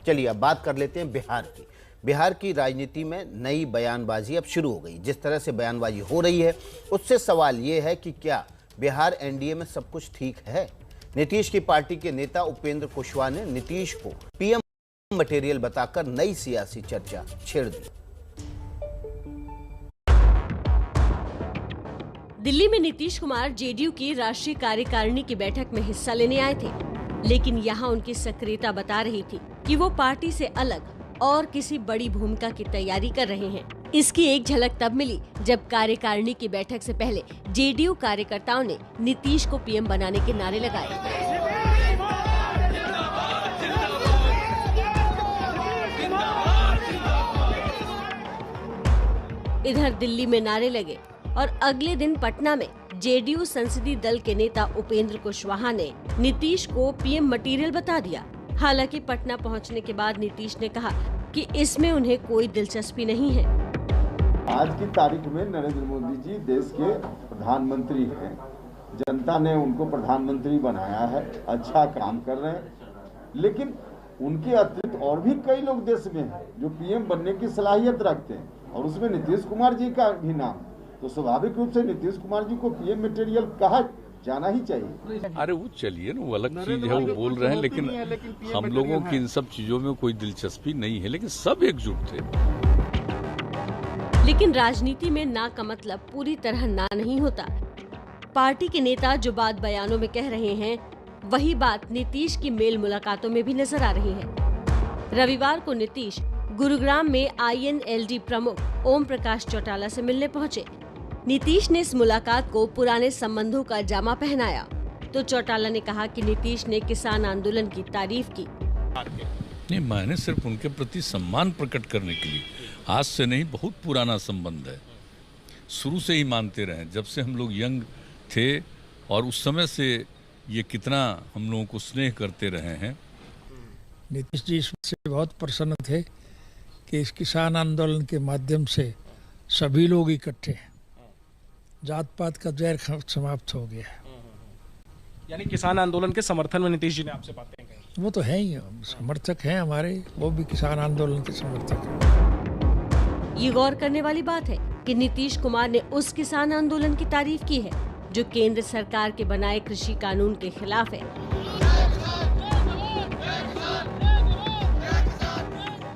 चलिए अब बात कर लेते हैं बिहार की। बिहार की राजनीति में नई बयानबाजी अब शुरू हो गई। जिस तरह से बयानबाजी हो रही है उससे सवाल ये है कि क्या बिहार एनडीए में सब कुछ ठीक है। नीतीश की पार्टी के नेता उपेंद्र कुशवाहा ने नीतीश को पीएम मटेरियल बताकर नई सियासी चर्चा छेड़ दी। दिल्ली में नीतीश कुमार जेडीयू की राष्ट्रीय कार्यकारिणी की बैठक में हिस्सा लेने आए थे, लेकिन यहां उनकी सक्रियता बता रही थी कि वो पार्टी से अलग और किसी बड़ी भूमिका की तैयारी कर रहे हैं। इसकी एक झलक तब मिली जब कार्यकारिणी की बैठक से पहले जेडीयू कार्यकर्ताओं ने नीतीश को पीएम बनाने के नारे लगाए। इधर दिल्ली में नारे लगे और अगले दिन पटना में जेडीयू संसदीय दल के नेता उपेंद्र कुशवाहा ने नीतीश को पीएम मटेरियल बता दिया। हालांकि पटना पहुंचने के बाद नीतीश ने कहा कि इसमें उन्हें कोई दिलचस्पी नहीं है। आज की तारीख में नरेंद्र मोदी जी देश के प्रधानमंत्री हैं। जनता ने उनको प्रधानमंत्री बनाया है, अच्छा काम कर रहे हैं, लेकिन उनके अतिरिक्त और भी कई लोग देश में हैं जो पीएम बनने की सलाहियत रखते हैं और उसमें नीतीश कुमार जी का भी नाम। तो स्वाभाविक रूप से नीतीश कुमार जी को पीएम मटेरियल कहा जाना ही चाहिए। अरे वो चलिए ना, वो अलग चीज है, वो बोल रहे हैं, लेकिन हम लोगों की इन सब चीजों में कोई दिलचस्पी नहीं है, लेकिन सब एकजुट थे। लेकिन राजनीति में ना का मतलब पूरी तरह ना नहीं होता। पार्टी के नेता जो बात बयानों में कह रहे हैं वही बात नीतीश की मेल मुलाकातों में भी नजर आ रही है। रविवार को नीतीश गुरुग्राम में INLD प्रमुख ओम प्रकाश चौटाला से मिलने पहुंचे। नीतीश ने इस मुलाकात को पुराने संबंधों का जामा पहनाया तो चौटाला ने कहा कि नीतीश ने किसान आंदोलन की तारीफ की। नहीं, मैंने सिर्फ उनके प्रति सम्मान प्रकट करने के लिए, आज से नहीं, बहुत पुराना संबंध है, शुरू से ही मानते रहे, जब से हम लोग यंग थे और उस समय से ये कितना हम लोगों को स्नेह करते रहे हैं। नीतीश जी इससे बहुत प्रसन्न थे कि इस किसान आंदोलन के माध्यम से सभी लोग इकट्ठे हैं, जात पात का ज़ैर समाप्त हो गया है। यानी किसान आंदोलन के समर्थन में नीतीश जी ने आपसे बातें कही। वो तो है ही, समर्थक हैं हमारे, वो भी किसान आंदोलन के समर्थक हैं। ये गौर करने वाली बात है कि नीतीश कुमार ने उस किसान आंदोलन की तारीफ की है जो केंद्र सरकार के बनाए कृषि कानून के खिलाफ है।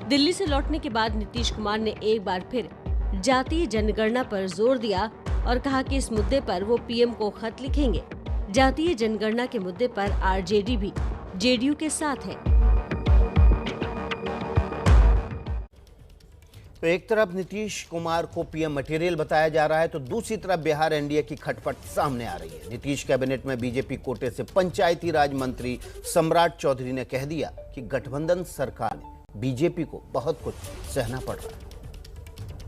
दिल्ली से लौटने के बाद नीतीश कुमार ने एक बार फिर जातीय जनगणना पर जोर दिया और कहा कि इस मुद्दे पर वो पीएम को खत लिखेंगे। जातीय जनगणना के मुद्दे पर आरजेडी भी जेडीयू के साथ है। तो एक तरफ नीतीश कुमार को पीएम मटेरियल बताया जा रहा है तो दूसरी तरफ बिहार एनडीए की खटपट सामने आ रही है। नीतीश कैबिनेट में बीजेपी कोटे से पंचायती राज मंत्री सम्राट चौधरी ने कह दिया कि गठबंधन सरकार में बीजेपी को बहुत कुछ सहना पड़ रहा है।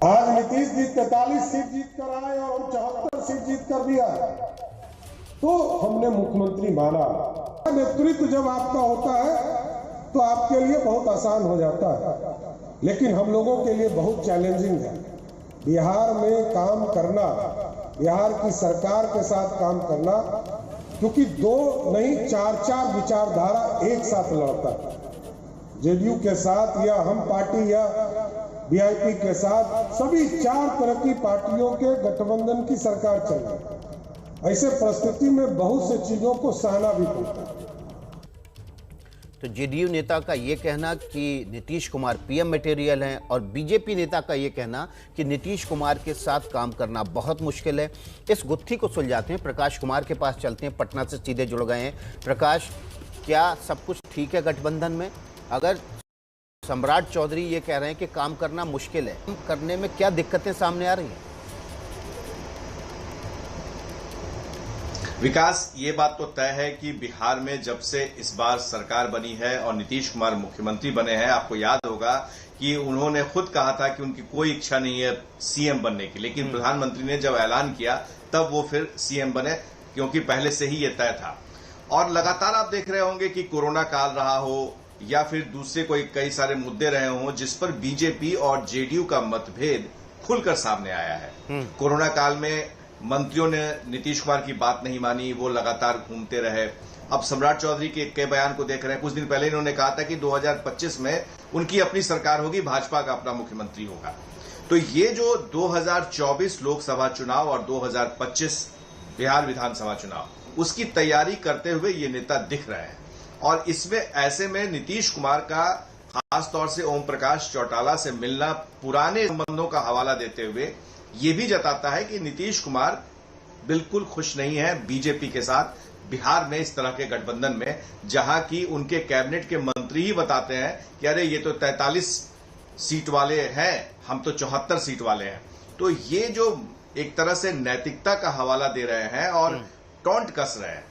आज नीतीश जी 43 सीट जीत कर आए और 74 सीट जीत कर दिया, तो हमने मुख्यमंत्री माना। नेतृत्व जब आपका होता है तो आपके लिए बहुत आसान हो जाता है, लेकिन हम लोगों के लिए बहुत चैलेंजिंग है। बिहार में काम करना, बिहार की सरकार के साथ काम करना, क्योंकि 2 नहीं 4 विचारधारा एक साथ लड़ता है। जेडीयू के साथ या हम पार्टी या वीआईपी के साथ, सभी 4 तरह की पार्टियों के गठबंधन की सरकार चल रही है। ऐसे परिस्थिति में बहुत से चीजों को सहना भी पड़ता है। तो जेडीयू नेता का ये कहना कि नीतीश कुमार पीएम मटेरियल हैं और बीजेपी नेता का ये कहना कि नीतीश कुमार के साथ काम करना बहुत मुश्किल है। इस गुत्थी को सुलझाते हैं, प्रकाश कुमार के पास चलते हैं, पटना से सीधे जुड़ गए हैं। प्रकाश, क्या सब कुछ ठीक है गठबंधन में? अगर सम्राट चौधरी ये कह रहे हैं कि काम करना मुश्किल है, काम करने में क्या दिक्कतें सामने आ रही हैं? विकास, ये बात तो तय है कि बिहार में जब से इस बार सरकार बनी है और नीतीश कुमार मुख्यमंत्री बने हैं, आपको याद होगा कि उन्होंने खुद कहा था कि उनकी कोई इच्छा नहीं है सीएम बनने की, लेकिन प्रधानमंत्री ने जब ऐलान किया तब वो फिर सीएम बने, क्योंकि पहले से ही ये तय था। और लगातार आप देख रहे होंगे कि कोरोना काल रहा हो या फिर दूसरे कोई कई सारे मुद्दे रहे हों जिस पर बीजेपी और जेडीयू का मतभेद खुलकर सामने आया है। कोरोना काल में मंत्रियों ने नीतीश कुमार की बात नहीं मानी, वो लगातार घूमते रहे। अब सम्राट चौधरी के बयान को देख रहे हैं। कुछ दिन पहले इन्होंने कहा था कि 2025 में उनकी अपनी सरकार होगी, भाजपा का अपना मुख्यमंत्री होगा। तो ये जो 2024 लोकसभा चुनाव और 2025 बिहार विधानसभा चुनाव, उसकी तैयारी करते हुए ये नेता दिख रहे हैं। और इसमें ऐसे में नीतीश कुमार का खासतौर से ओम प्रकाश चौटाला से मिलना पुराने संबंधों का हवाला देते हुए ये भी जताता है कि नीतीश कुमार बिल्कुल खुश नहीं है बीजेपी के साथ बिहार में इस तरह के गठबंधन में, जहां की उनके कैबिनेट के मंत्री ही बताते हैं कि अरे ये तो 43 सीट वाले हैं, हम तो 74 सीट वाले हैं। तो ये जो एक तरह से नैतिकता का हवाला दे रहे हैं और टॉन्ट कस रहे हैं,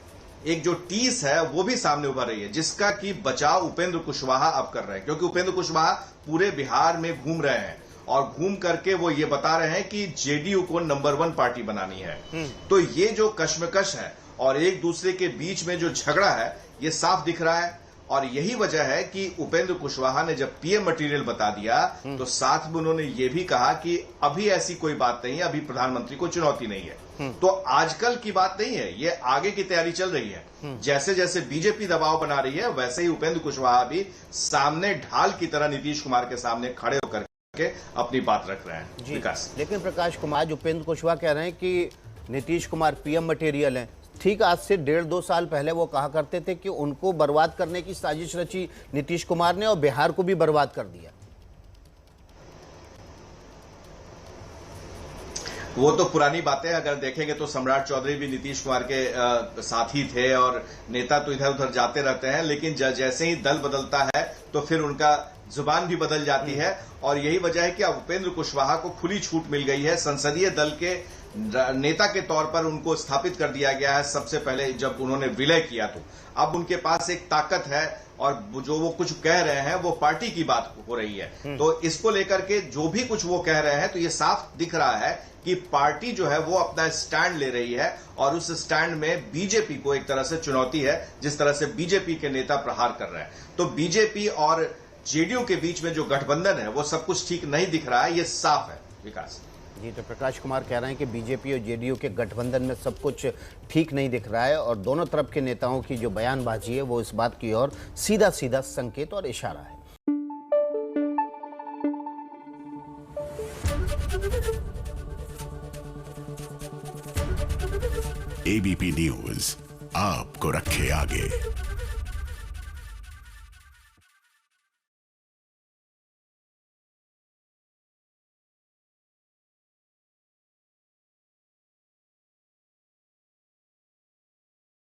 एक जो टीस है वो भी सामने उभर रही है, जिसका कि बचाव उपेंद्र कुशवाहा अब कर रहे हैं। क्योंकि उपेंद्र कुशवाहा पूरे बिहार में घूम रहे हैं और घूम करके वो ये बता रहे हैं कि जेडीयू को नंबर 1 पार्टी बनानी है। तो ये जो कश्मकश है और एक दूसरे के बीच में जो झगड़ा है, ये साफ दिख रहा है। और यही वजह है कि उपेंद्र कुशवाहा ने जब पीएम मटेरियल बता दिया तो साथ में उन्होंने ये भी कहा कि अभी ऐसी कोई बात नहीं है, अभी प्रधानमंत्री को चुनौती नहीं है। तो आजकल की बात नहीं है, ये आगे की तैयारी चल रही है। जैसे जैसे बीजेपी दबाव बना रही है, वैसे ही उपेंद्र कुशवाहा भी सामने ढाल की तरह नीतीश कुमार के सामने खड़े होकर के अपनी बात रख रहे हैं। विकास, लेकिन प्रकाश कुमार, उपेंद्र कुशवाहा कह रहे हैं कि नीतीश कुमार पीएम मटेरियल हैं। ठीक आज से 1.5-2 साल पहले वो कहा करते थे कि उनको बर्बाद करने की साजिश रची नीतीश कुमार ने और बिहार को भी बर्बाद कर दिया। वो तो पुरानी बातें अगर देखेंगे तो सम्राट चौधरी भी नीतीश कुमार के साथी थे और नेता तो इधर उधर जाते रहते हैं, लेकिन जैसे ही दल बदलता है तो फिर उनका जुबान भी बदल जाती है। और यही वजह है कि अब उपेंद्र कुशवाहा को खुली छूट मिल गई है। संसदीय दल के नेता के तौर पर उनको स्थापित कर दिया गया है। सबसे पहले जब उन्होंने विलय किया तो अब उनके पास एक ताकत है और जो वो कुछ कह रहे हैं वो पार्टी की बात हो रही है। तो इसको लेकर के जो भी कुछ वो कह रहे हैं तो ये साफ दिख रहा है कि पार्टी जो है वो अपना स्टैंड ले रही है और उस स्टैंड में बीजेपी को एक तरह से चुनौती है, जिस तरह से बीजेपी के नेता प्रहार कर रहे हैं। तो बीजेपी और जेडीयू के बीच में जो गठबंधन है वो सब कुछ ठीक नहीं दिख रहा है, ये साफ है। विकास जी, तो प्रकाश कुमार कह रहे हैं कि बीजेपी और जेडीयू के गठबंधन में सब कुछ ठीक नहीं दिख रहा है और दोनों तरफ के नेताओं की जो बयानबाजी है वो इस बात की ओर सीधा सीधा संकेत और इशारा है। एबीपी न्यूज आपको रखे आगे।